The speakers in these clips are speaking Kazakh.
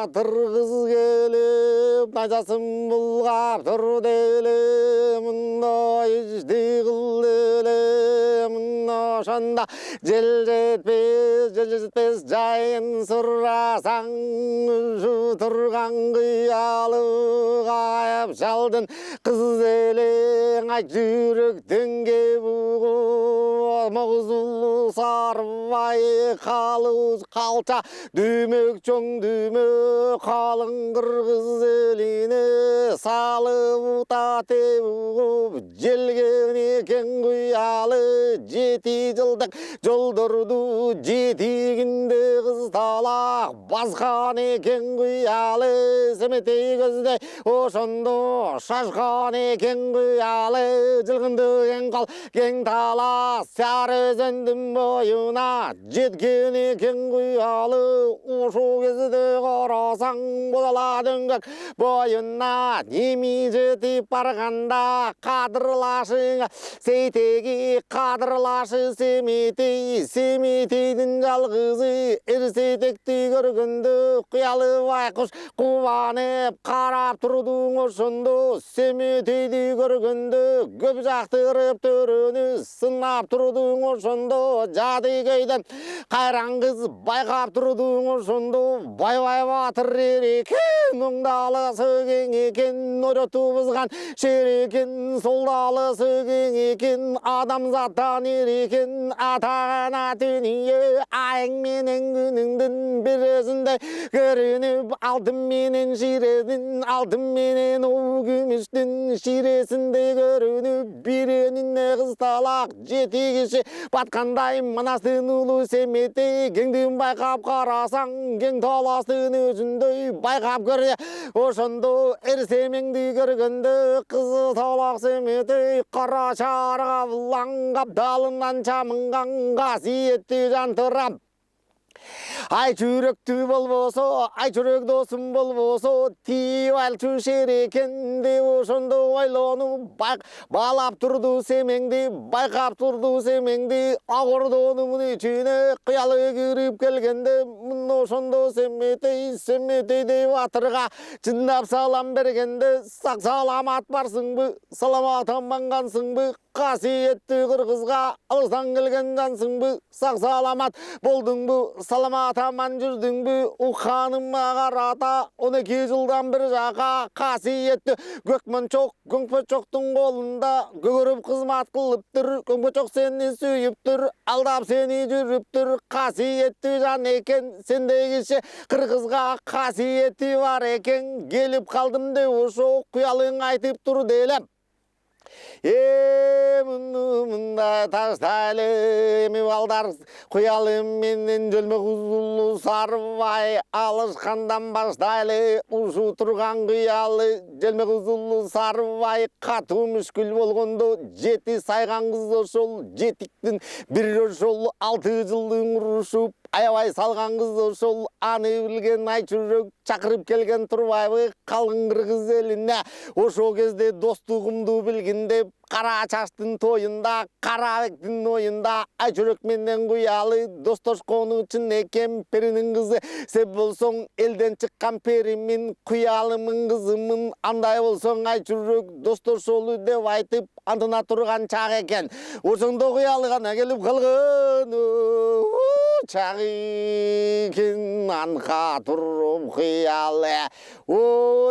батыр қыз келіп, найзасын бұлғап тұр деле, мұндай ішті қыл деле, мұнашанда жел жетпес жайын сұрасаң, ұшы тұрған қиялы қайып жалдың қыз делең, ай жүректің кебуғы мұғызулы сарбай қалша дүмек чоң дүмек қалың қырғыз еліне салып ұта теуіп желген екен құялы жеті жылдық жолдырды жетегінде қыз талақ басқан екен құялы семетей көзде ошондо шашқан екен құялы жылғындыген қал кең талақ Сарызөндүн бойына жеткен екен құялы ошо кезде қарасаң бодаладың бойына неме жетіп барғанда қадырлашың сейтеге қадырлашы семетейдің жалғызы ерсетекті көргенде құялы байқұш қуанып қарап тұрдың ошондо семетейді көргенде көп жақтырып төрөні сынап тұрдың ошондо жадыгөйдөн кайран кыз байкап турдуң ошондо байбай батыр экен оңдалысы кең экен ойротубузган шер экен солдалысы кең экен адамзаттан экен атагана дүнүйө айың менен күнүңдүн бирөөсүндө көрүнүп алтын менен ширедин алтын менен күмүштүн ширесиндей көрүнүп бирөөнүнө кыз талак жети киши баткандай манастын улуу семетей кеңдигин байкап карасаң кең таластын өзүндөй байкап көр ошондо эрсемеңди көргөндө кызы талак семетей кара чарга булаңгап далынан чамынган касиеттүү жантырап ай жүрөктүү болбосо ай жүрөк досум болбосо тиіп алчу шер экен деп ошондо ойлонуп баалап турду семеңди байкап турду семеңди ак ордонун ичине кыялы кирип келгенде мына ошондо семетейдей батырга чындап салам бергенде сак саламат барсыңбы саламат амангансыңбы касиеттүү кыргызга алыстан келген жансыңбы сак саламат болдуңбу саламат аман жүрдүңбү уханыма карата 12 жылдан бир жака касиеттүү көкмөнчок көңпөчоктун колунда көгөрүп кызмат кылыптыр көңпөчок сени сүйүптүр алдап сени жүрүптүр касиеттүү жан экен сендей киши кыргызга касиети бар экен келип калдым деп ошо куялың айтып тур делем мындай таштайлы эми балдар куялым менен жөлмөк узулу сарбай алышкандан баштайлы ушу турган куялы жөлмөк узулу сарбай катуу мүшкүл болгондо жети сайган кыз ошол жетиктин бири ошол 6 жылдын урушуп аябай салган кыз ошол аны билген айчүрөк чакырып келген турбайбы калың кыргыз элине ошол кезде достугумду билгин деп кара чачтын тоюнда карабектин оюнда айчүрөк менен куялы достошкону чын экен перинин кызы сен болсоң элден чыккан перимин куялымын кызымын андай болсоң айчүрөк достошолу деп айтып антына турган чак экен ошондо куялы гана келип калган чак экен анка туруп куялы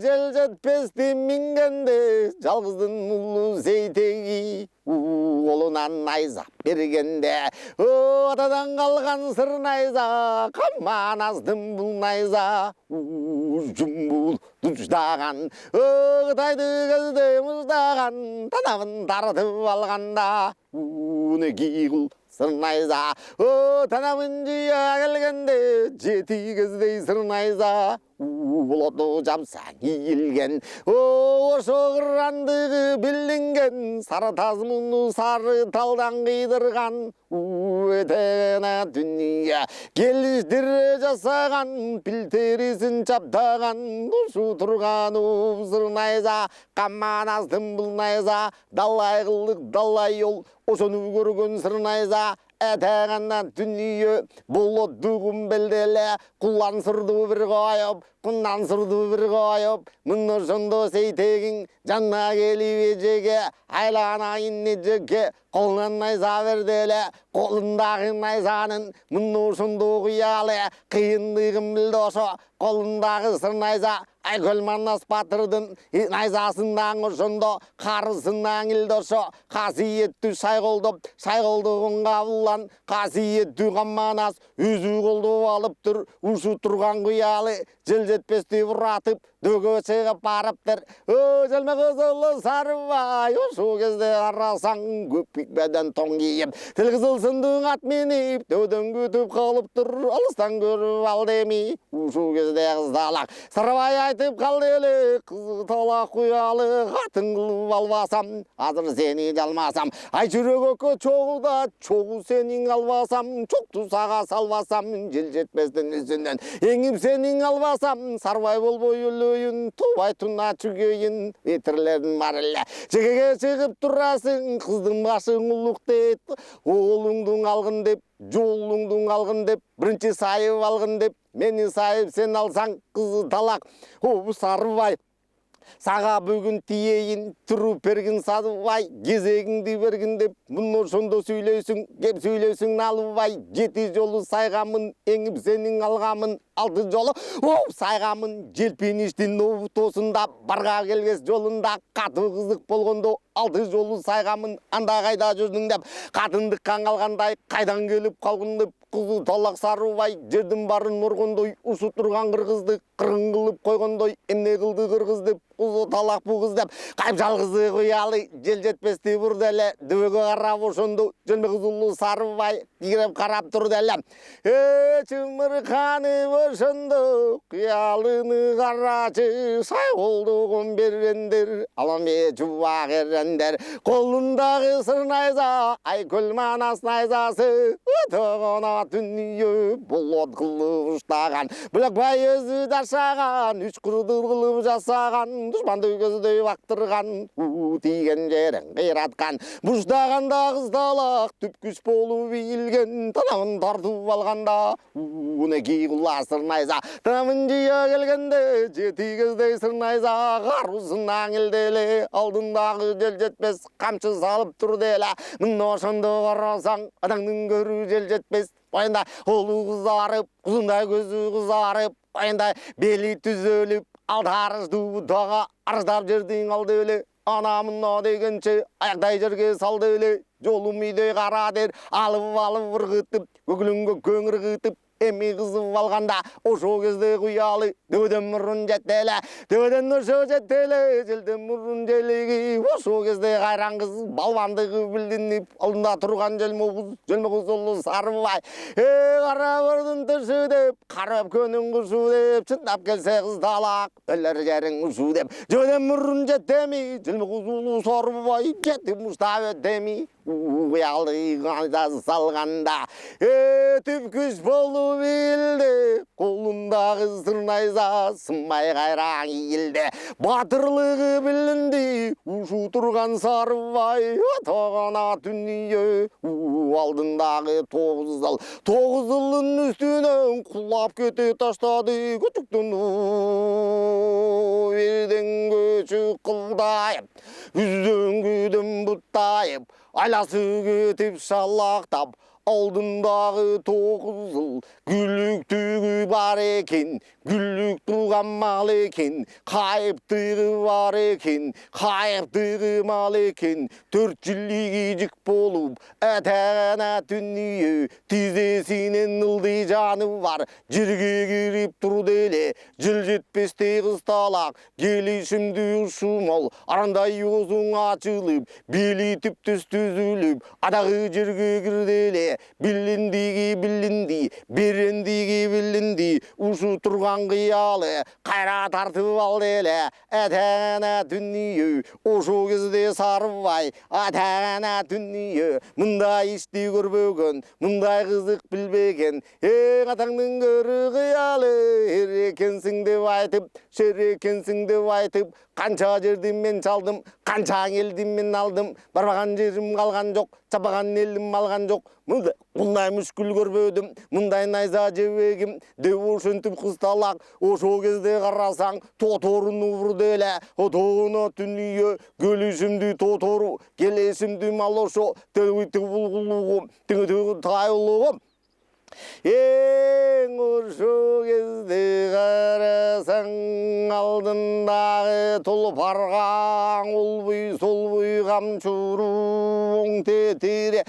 жел жетпести мингенде жалгыздын улуу сейтеги колунан найза бергенде атадан калган сыр найза каманаздын бул найза жумбул муздаган Кытайды көзде муздаган танабын тартып алганда неги кул сыр найза танабын жыя келгенде жети көздөй сыр найза болоту жапсаң ийилген ошо кырандыгы билинген сары таз муну сары талдан кыйдырган этегине дүнүйө келиштире жасаган пилтерисин чаптаган ушу турган сыр найза каманаздын бул найза далай кылдык далай жол ошону көргөн сыр найза әтәғаннан дүние болодығым білделі, құлан сұрды бір қойып, құндан сұрды бір қойып, мұны жынды сейтегін жанна келіп ежеге, айланайын ежеге, қолынан найза берделі, қолындағы найзаның мұны жынды құялы, қиындығым білді ошо, қолындағы сыр найза, Айгөл Манас батырдың найзасынан ұшынды, қарысынан илді ошо, қасиетті шайғолдығын қабылан, қасиетті қаманас, өзі қолды алып тұр, ұшы тұрған құялы, жыл жетпесті бұратып, дөгі шығып барыптыр. Жөлме қызылы сарыбай, ошу кезде арасаң, көппік бәден тоң киіп, тіл қызылсындың ат меніп, дөдің көтіп қалып тұр, алыстан көріп ал демей, ошу кезде қыздалақ. Сарыбай айтып қалды елі, қызы талақ құялы, қатын қылып албасам, азыр сені жалмасам. Ай жүрек өкі чоғуда, чоғу сенің албасам, чоқты саға салбасам, жел жетпестің үзінен. Еңіп сенің албасам, сарбай болбой өлөйін, тубай тұна чүгейін, етірлердің барылы. Жегеге шығып тұрасың, қыздың башың ұлық дейт, оғылыңдың алғын деп, жолыңдың алғын деп, бірінші сайып алғын деп, мені сайып сен алсаң, қызы талақ. Сарыбай, саға бүгін тиейін, тұру берген садыбай, кезегіңді берген деп, мұны шонды сөйлейсің, кеп сөйлейсің налыбай, жеті жолы сайғамын, еңіп сенің алғамын, алты жолы, сайғамын, желпеніштің тосында, барға келгес жолында, қаты қызық болғанды, алты жолы сайғамын, анда қайда жүрдің деп, қатындыққан қалғандай, қайдан келіп қалғын деп, қызы талақ сарыбай, жердің барын ұрғындай, ұшы тұрған қырғызды, қырғын қылып қойғандай, емне қылды қырғыз деп, қызы талақ бұл қыз деп, қайып жалғызы қоялы, жел жетпесті бұрделі, дөгі қарап ұшынды, жөлме қызылы сарыбай, киреп қарап тұрделі. Чымыр қаны ұшынды, қиялыны қарачы, сай қолдығын берендер, аламе жуақ ерендер, қолындағы сыр найза, Айгөл Манас найзасы, өтіғына дүние болот қылып ұштаған, Бүлікбай өзі дашаған, үш құрдыр қылып жасаған, дұшманды көзді бақтырған, тиген жерін қиратқан, бұштағанда қыздалақ, түп күш болып иілген, танамын тартып алғанда, өнеки құла сыр найза, танамын жия келгенде, жеті кездей сыр найза, қарусынан келделі, алдындағы жел жетпес, қамшы салып тұр делі, мұны ошынды қарасаң, адамның көрі жел жетпес, ойында қолы қызарып, ұзындай көзі қызарып, ойында белі түзеліп, алдарызды бұтаға арыздап жердің алды өлі, анамына дегенше аяқтай жерге салды өлі, жолым үйде қара дер, алып ұрғытып, көңіліңге көңір ғытып, Эми қызып алғанда, ошо кезде құялы, дөден мұрын жеттелі, дөден ошо жеттелі, желден мұрын желігі, ошо кезде қайран қыз, балбандығы білдініп, алдында тұрған жөлме құз олы сарыбай. Қара бұрдың түші деп, қарап көнің құшу деп, шындап келсе қыз талақ, өлер жерің ұшу деп, дөден мұрын жеттемей, жөлме құз олы сарыбай, жетті мұштап өттемей, ұялды қайдасы салғанда, түп күш болу білді, қолындағы сыр найза сынбай қайраң иілді, батырлығы білінді, ұшу тұрған сарыбай, атағана дүние, алдындағы тоғыз жылын үстінен құлап кете таштады, көтіктің верден көчі қылдайып, үзден күйдің бұттайып, айласы кетіп шалақтап, алдындағы 9 жыл гүліктігі бар екен, гүлік тұрған мал екен, қайыптығы бар екен, қайыптығы мал екен, 4 жылығы жік болып, әтәғана дүние, тізесінен ылды жаны бар, жерге кіріп тұр деле, жыл жетпесте қысталақ, келішімді ұшымал, арандай өзің açылып, белі түптіс түзіліп, адағы жерге кірделе, білінді, берендігі білінді, ұшу тұрған қиялы, қайра тартып алделі, әтәғана дүние, ошо кезде сарыбай, әтәғана дүние, мұндай ішті көрбеген, мұндай қызық білбеген, атаңның көрі қиялы ер екенсің деп айтып, шер екенсің деп айтып, қанша жерді мен çalдым, қанша елді мен алдым, бармаған жерім қалған жоқ, чапаған елім алған жоқ. Мұндай мүшкіл көрбедім, мұндай найза жебегім, деп ошентіп қысталақ, ошо кезде қарасаң, тоторын ұвырделі, отоғына түнүйе, көлішімді тотору, келешімді малошо, тәуіті бұлғылуғым, тіңі тайылуғым. Ең ошо кезде қарасаң алдындағы тұлпарға ол бұй сол бұй қамшыру оң тетіре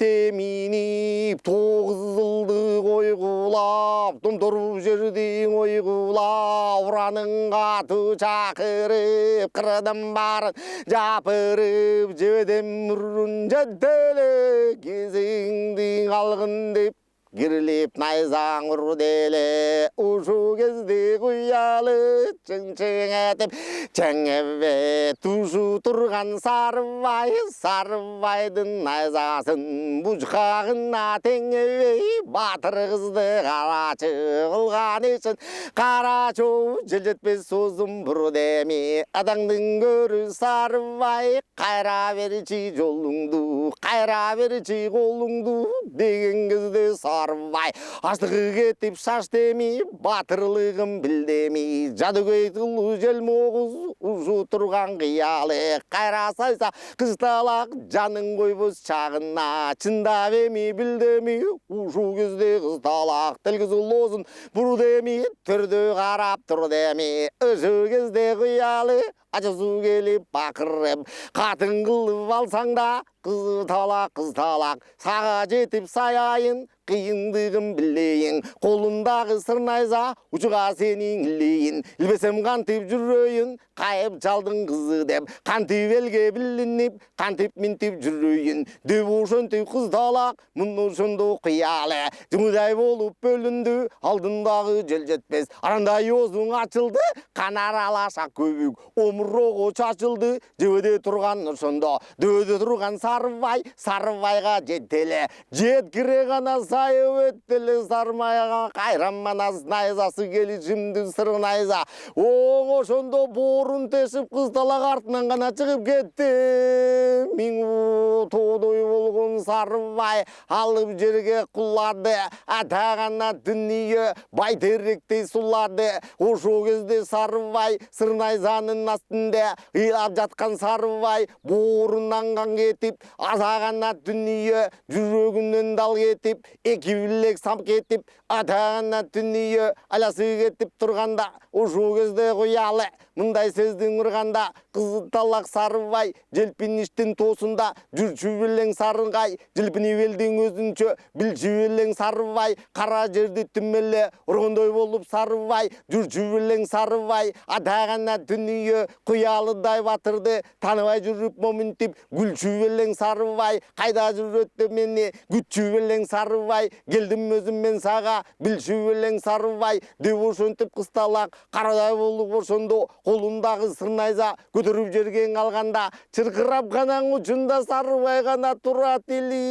теминіп тоғыз жылды қойғылап тұмтырып жердің ойғылап ұраның қаты шақырып қырдым барын жапырып жебедем ұрын жеттелі кезіңдің алғын деп Girilip nayzan urdele uşu gezdi kuyalı çın-çın etip çengeve tuşu turgan sarvaydın nayzaсын bucağına tengeve batır kızdı karaçı kılgan için karaçı jeljetpes sozum burdemi adаңдың көрі sarvay kayra verici jolungdu kayra verici kolungdu деген кезде Sarvay, астығы кетіп шаш демей, батырлығым білдемей, жадыгөй тұлы жел моғыз, ұжу тұрған қиялы, қайра сайса қысталақ, жаның қойбыз шағына, чындап емей білдемей, ұжу кезде қысталақ, тілгізі лозын бұр демей, түрді қарап тұр демей, ұжу кезде қиялы, Acısı gelip bakırım, katın kılıp alsan da kız talak, sağa jetip sayayın, kıyındığım bileyin, kolunдағы sırnayza uçuğa senin illeyin, ilbesem kantip жүрөйін, kayıp çaldın kızı dep, kantip elge bilinip, kantip mintip жүрөйін, деп ошентip kız talak, мұны ошондо кыялы, жымыдай болуп бөлүндү, алдындағы жел жетпес, арандай озуң açıldı, канар алаша көбүк, Рого чачылды, жебеде тұрған ошондо, дөде тұрған сарвайға жеттеле, жеткіре ғана сайып өттеле, сармайға қайранманас найзасы келі жимді сыр найза. Оң ошондо борын тешіп қысталақ артынан ғана шығып кетті. Миңу тоодой болған сарвай алып жерге құлады, атағана дүние байтеректей сулады. Ошо кезде сарвай сыр найзанын Илап жатқан сарвай борыннан кетіп, азағана дүние жүрегінен дал кетіп, екі білек сам кетіп, атағана дүние аласы кетіп тұрғанда, ошо кезде қоялы, мұндай сөздің ұрғанда, қызы талақ сарвай, желпініштің тосында, жүрчі білең сарыңғай, желпіні белдің өзінчө, білчі білең сарвай, қара жерді түмелі, ұрғындай болып сарвай, жүрчі білең сарвай, атағана дүние Құялыдай батырды, таныбай жүріп моментіп, гүлчі белең сарвай, қайда жүрөтті мені, күтчі белең сарвай, келдім өзіммен саға, білчі белең сарвай, деп ошентіп қысталақ, қарадай болып ошондо, қолындағы сырнайза, көтеріп жерген алғанда, чырқырап қанаң ұчында сарвай ғана тұра телі,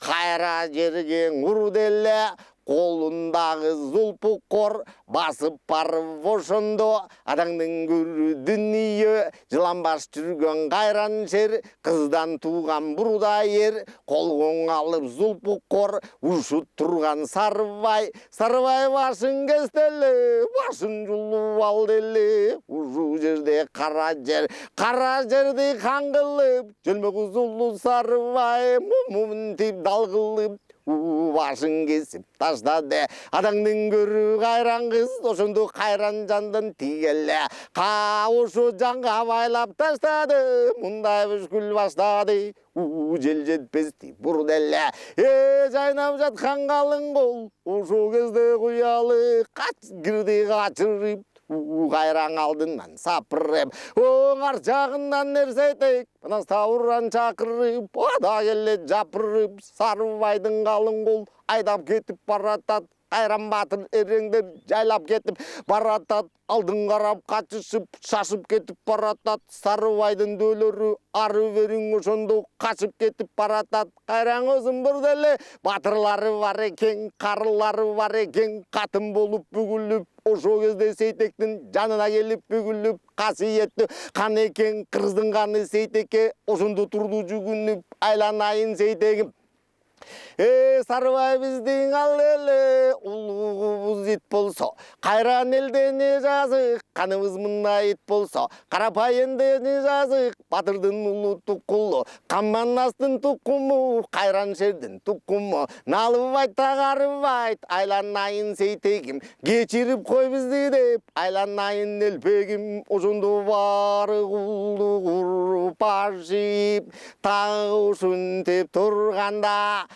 қайра жерген ұрделі, қолындағы зұлпы қор басып барып ошондо адаңдың көрі дүние жыланбаш жүрген қайран жер қыздан туған бұрда ер қолғың алып зұлпы қор ұшып тұрған сарвай башын кестелі башын жұлып алделі ұшу жерде қара жерді қаңғылып жөлмегі зұлы сарвай мұмынтип далғылып башын кесіп таштады адаңдың көрі қайран қыз ошондо қайран жандын тигеле ошо жанға байлап таштады мындай бүшкүл баштады жел жетпести бурделе жайнап жатқан қалың қол ошо кезде куялы кирди качырып қайран алдынан сапырып оң ар жағынан нерсе айтайық мына сауыран чакырып ада келе жапырып сарыбайдың қалың қол айдап кетіп баратат Кайран батыр эреңдеп жайлап кетип баратат. Алдын қарап қачышып, шашып кетіп баратат. Сарыбайдың дөлөрү ары берің ошондо қашып кетіп баратат. Кайраң өзүм бірделе батырлары бар экен, карылары бар экен, катын болуп бүгүлүп. Ошо кезде Сейтектин жанына келип бүгүлүп, касиеттүү кан экен, кыргыздын каны Сейтекке ошондо турду жүгүнүп, айланайын Сейтегим. Сарыбай биздин ал эле улугубуз ит болсо, кайран элден жазык, каныбыз мындай ит болсо, карапайымден жазык, батырдын улуттук кулу, Камманастын тукуму, кайран шердин тукуму, налыбайт тагарыбайт, айланайын Сейтегим, кечирип кой бизди деп, айланайын элпегим, ошондо баары кулду куруп ашип, тагы ушинтип турганда,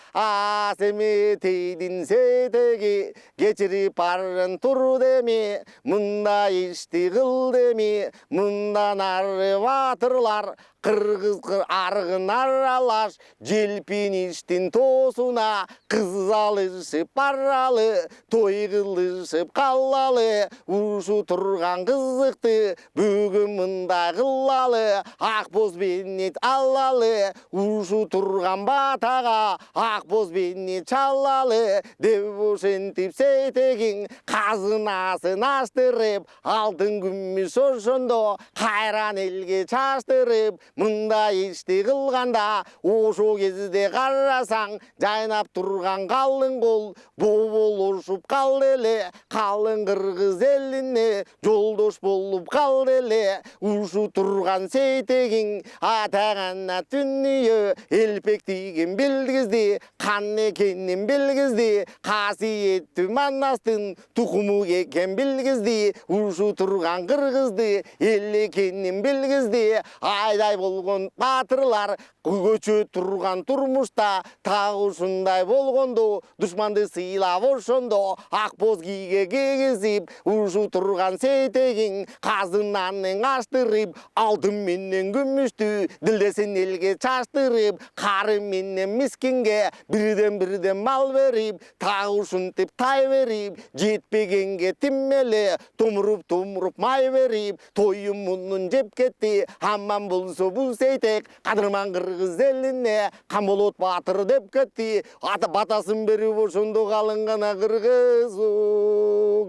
Семетейдин Сейтеги кечирип барын тур деме, мындай ишти кыл деме, мындан ары батырлар кыргыз аргын аралаш, желпиништин тоосуна кыз алышып баралы, той кылышып калалы, ушу турган кызыкты бүгүн мындай кылалы, ак боз бенет алалы, ушу турган батага ак боз бенет чалалы, деп ошентип Сейтегиң казынасын аштырып, алтын күмүш ошондо кайран элге чаштырып, мындай ишти кылганда, ошо кезде карасаң, жайнап турган калың кол, болушуп калды эле, калың кыргыз элине жолдош болуп калды эле, ушу турган Сейтегиң атагана дүнүйө, элпек тийген билгизди, кан экенин билгизди, касиеттүү Манастын тукуму экен билгизди, ушу турган кыргызды эл экенин билгизди, айдай болгон батырлар көчө турган турмушта, тагы ушундай болгондо, душманды сыйлап ошондо, ак боз кийге кийгизип, ушу турган Сейтегиң казынаның аштырып, алтын менен күмүштү дилдесин элге чаштырып, кары менен мискинге бирден мал берип, тагы ушинтип тай берип, жетпегенге тиммеле томуруп май берип, тойым мунун жеп кетти, аман болсо бул Сейтек кадырман кыргыз элине кам болот батыр деп кетти, ата батасын берип ошондо калың гана кыргыз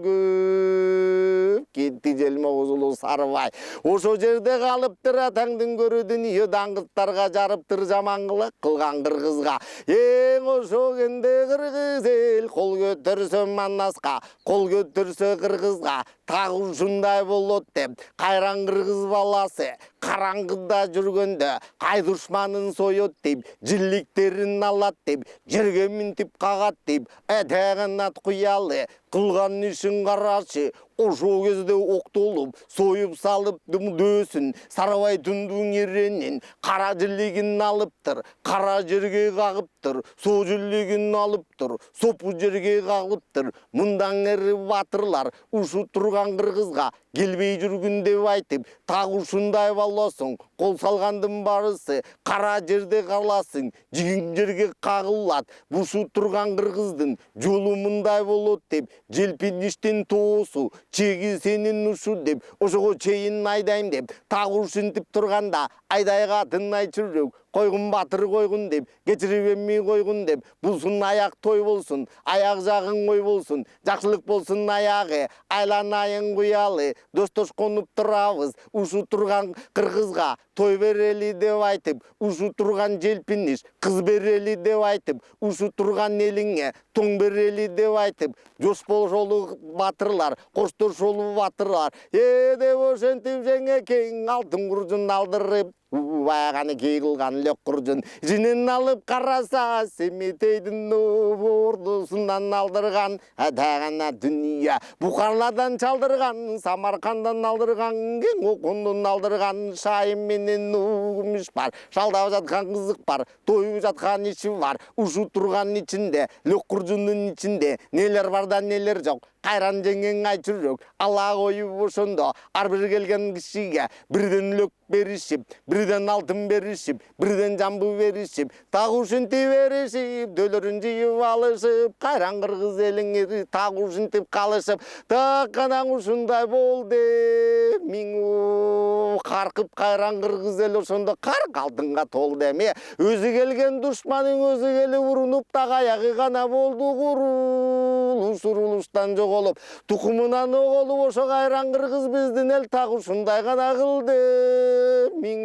көп кетти желме козулу Сарыбай. Ошо жерде калыптыр, атаңдын көрүдүн үй даңгыттарга жарыптыр, жамангылык кылган кыргызга. Эң ошо кенде кыргыз эл кол көтөрсө Манаска, кол көтөрсө кыргызга, тагы ушундай болот деп, кайран кыргыз баласы караңгыда жүргөндө кай душманын соет деп, жилликтерин алат деп, жерге минтип кагат деп, этегин ат куялы, кылган ишин карашы, ошол кезде октолуп, союп салып дөсүн, Сарыбай түндүн иренин, кара жиллигин алыптыр, кара жерге кагыптыр, соо жиллигин алыптыр, сопу жерге кагыптыр, мындан эри батырлар ушу турган кыргызга келбей жүргүн деп айтып, тагы ушундай болосуң, кол салгандын барысы кара жерде каласың, жигин жерге кагылат, ушу турган кыргыздын жолу мындай болот деп, желпиништин тоосу чеги сенин ушу деп, ошого чейин айдайм деп, тагы ушинтип турганда айдай катынай чүрөк, койгун батыр койгун деп, кечирип эмми койгун деп, булсун аяк той болсун, аяк жагың ой болсун, жакшылык болсун аягы, айланайын куялы, достош конуп турабыз, ушу турган кыргызга той берели деп айтып, ушу турган желпиниш кыз берели деп айтып, ушу турган элиңе тоң берели деп айтып, жош болшолу батырлар, коштошолу батырлар, деп ошентип жеңекең алтын куржун алдырып, баяганы кей кылган лек куржун жинин алып караса, Семетейдин ордусунан алдырган атагана дүнүйө, Бухарладан чалдырган, Самаркандан алдырган, Кең Окондон алдырган шайым менен күмүш бар, шалдап жаткан кызык бар, тоюп жаткан иши бар, ушу турган ичинде, лек куржундун ичинде нелер бар да нелер жок, кайран жеңең айчүрөк ала коюп ошондо ар бир келген кишиге бирден үлөк беришип, бирден алтын беришип, бирден жамбы беришип, так ушинтип беришип, дөлөрүн жыйып алышып, кайран кыргыз элиңери так ушинтип калышып, так анан ушундай болду. Миңу каркып кайран кыргыз эл ошондо карк алтынга толду эми. Өзү келген душманың өзү келип урунуп, так аягы гана болду курулуш, урулуштан жоголуп, тукумунан оголуп, ошо кайран кыргыз биздин эл так ушундай гана кылды. Миң